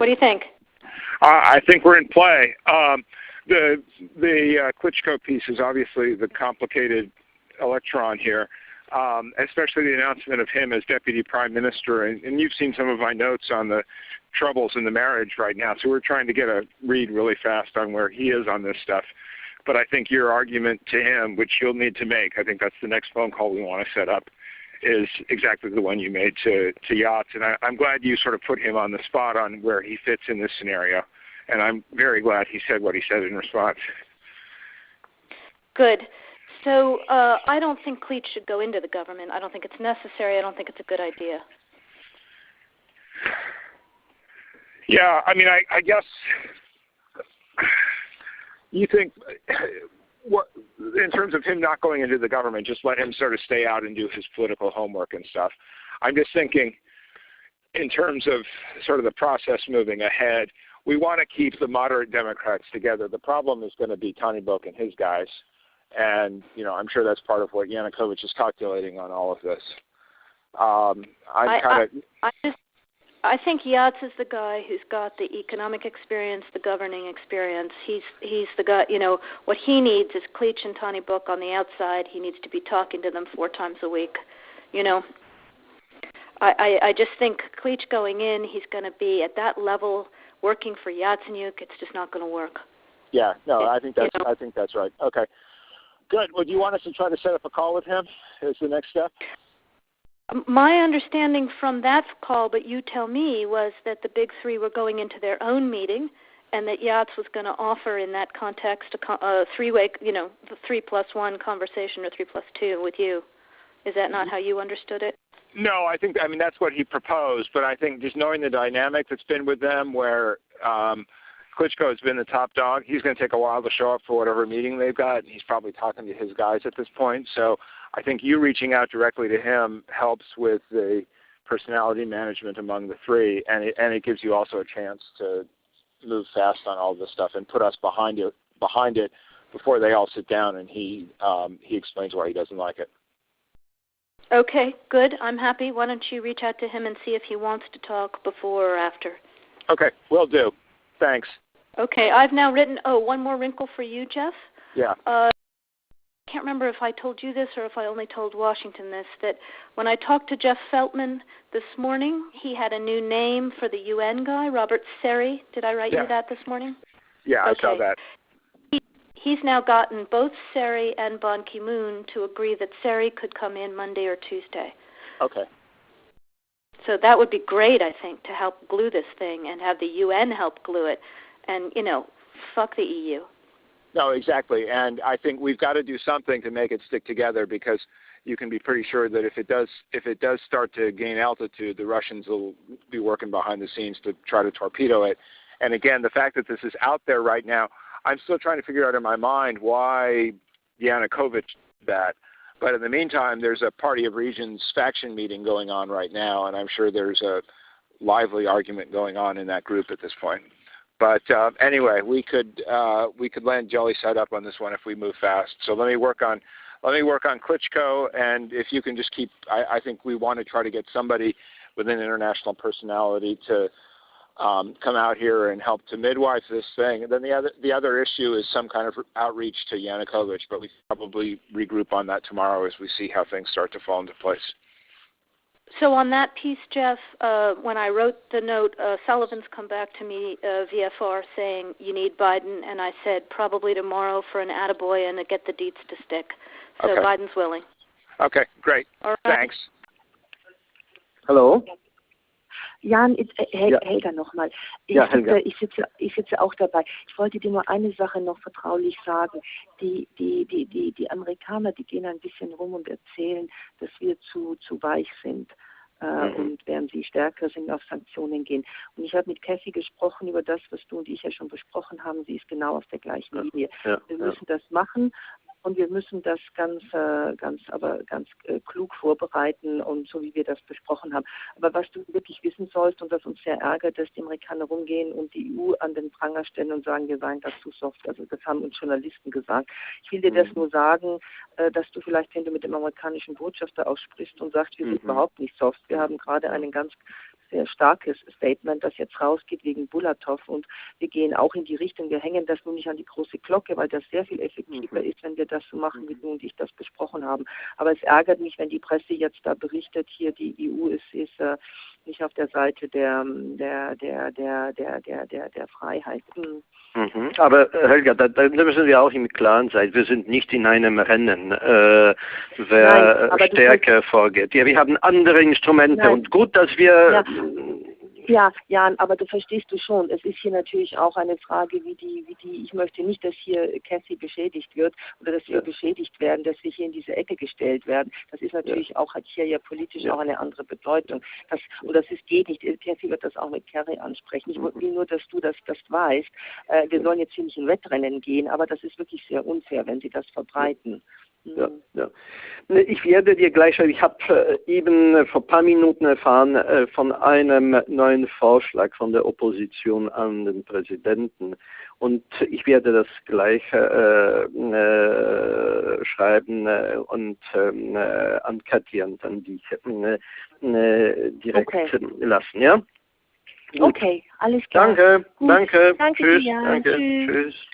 What do you think? I think we're in play. The Klitschko piece is obviously the complicated electron here, especially the announcement of him as Deputy Prime Minister. And you've seen some of my notes on the troubles in the marriage right now, so we're trying to get a read really fast on where he is on this stuff. But I think your argument to him, which you'll need to make, I think that's the next phone call we want to set up, is exactly the one you made to Yachts. And I'm glad you sort of put him on the spot on where he fits in this scenario. And I'm very glad he said what he said in response. Good. So I don't think Klitsch should go into the government. I don't think it's necessary. I don't think it's a good idea. Yeah, I mean, I guess you think, what, in terms of him not going into the government, just let him sort of stay out and do his political homework and stuff. I'm just thinking in terms of sort of the process moving ahead, we want to keep the moderate Democrats together. The problem is going to be Tony Book and his guys. And, you know, I'm sure that's part of what Yanukovych is calculating on all of this. I think Yachts is the guy who's got the economic experience, the governing experience. He's the guy, you know, what he needs is Klitsch and Tony Book on the outside. He needs to be talking to them 4 times a week, you know. I just think Klitsch going in, he's going to be at that level working for Yatsenyuk. It's just not going to work. Yeah, no, I think that's right. Okay, good. Well, do you want us to try to set up a call with him as the next step? My understanding from that call, but you tell me, was that the big three were going into their own meeting, and that Yachts was going to offer in that context a three-way, you know, the 3+1 conversation or 3+2 with you. Is that not how you understood it? No, I mean, that's what he proposed, but I think just knowing the dynamic that's been with them where Klitschko has been the top dog, he's going to take a while to show up for whatever meeting they've got, and he's probably talking to his guys at this point. So I think you reaching out directly to him helps with the personality management among the three, and it gives you also a chance to move fast on all this stuff and put us behind it before they all sit down and he explains why he doesn't like it. Okay, good. I'm happy. Why don't you reach out to him and see if he wants to talk before or after? Okay, will do. Thanks. Okay, I've now written, one more wrinkle for you, Jeff. Yeah. I can't remember if I told you this or if I only told Washington this, that when I talked to Jeff Feltman this morning, he had a new name for the UN guy, Robert Seri. Did I write you that this morning? Yeah, okay. I saw that. He's now gotten both Seri and Ban Ki-moon to agree that Seri could come in Monday or Tuesday. Okay. So that would be great, I think, to help glue this thing and have the UN help glue it. And, you know, fuck the EU. No, exactly. And I think we've got to do something to make it stick together, because you can be pretty sure that if it does start to gain altitude, the Russians will be working behind the scenes to try to torpedo it. And again, the fact that this is out there right now, I'm still trying to figure out in my mind why Yanukovych did that. But in the meantime, there's a Party of Regions faction meeting going on right now, and I'm sure there's a lively argument going on in that group at this point. But anyway, we could land jelly side up on this one if we move fast. So let me work on Klitschko, and if you can just keep, I think we want to try to get somebody with an international personality to come out here and help to midwife this thing. And then the other issue is some kind of outreach to Yanukovych, but we probably regroup on that tomorrow as we see how things start to fall into place. So on that piece, Jeff, when I wrote the note, Sullivan's come back to me, VFR, saying you need Biden, and I said probably tomorrow for an attaboy and to get the deets to stick. So okay. Biden's willing. Okay, great. All right. Thanks. Hallo? Jan, Helga nochmal. Ich sitze auch dabei. Ich wollte dir nur eine Sache noch vertraulich sagen. Die Amerikaner, die gehen ein bisschen rum und erzählen, dass wir zu weich sind. Und während sie stärker sind, auf Sanktionen gehen. Und ich habe mit Kathy gesprochen über das, was du und ich ja schon besprochen haben. Sie ist genau auf der gleichen Linie. Wir müssen das machen. Und wir müssen das ganz klug vorbereiten und so, wie wir das besprochen haben. Aber was du wirklich wissen sollst und was uns sehr ärgert, dass die Amerikaner rumgehen und die EU an den Pranger stellen und sagen, wir seien da zu soft. Also das haben uns Journalisten gesagt. Ich will dir das nur sagen, dass du vielleicht, wenn du mit dem amerikanischen Botschafter auch sprichst und sagst, wir sind überhaupt nicht soft. Wir haben gerade einen ganz sehr starkes Statement, das jetzt rausgeht wegen Bulatov, und wir gehen auch in die Richtung, wir hängen das nun nicht an die große Glocke, weil das sehr viel effektiver ist, wenn wir das so machen, wie du und ich das besprochen haben. Aber es ärgert mich, wenn die Presse jetzt da berichtet, hier die EU ist nicht auf der Seite der Freiheit. Aber Helga, da müssen wir auch im Klaren sein. Wir sind nicht in einem Rennen, wer stärker vorgeht. Ja, wir haben andere Instrumente und gut, dass wir... Ja, Jan, aber du verstehst du schon, es ist hier natürlich auch eine Frage, ich möchte nicht, dass hier Cathy beschädigt wird oder dass wir beschädigt werden, dass wir hier in diese Ecke gestellt werden. Das ist natürlich auch, hat hier ja politisch auch eine andere Bedeutung. Das geht nicht. Cathy wird das auch mit Kerry ansprechen. Ich will nur, dass du das weißt. Wir sollen jetzt hier nicht in Wettrennen gehen, aber das ist wirklich sehr unfair, wenn sie das verbreiten. Ja. Ich werde dir gleich schreiben, ich habe eben vor ein paar Minuten erfahren von einem neuen Vorschlag von der Opposition an den Präsidenten, und ich werde das gleich schreiben und an Katja und an dich direkt lassen, ja? Gut. Okay, alles klar. Danke, Gut. Danke tschüss, dir, danke, tschüss. Tschüss.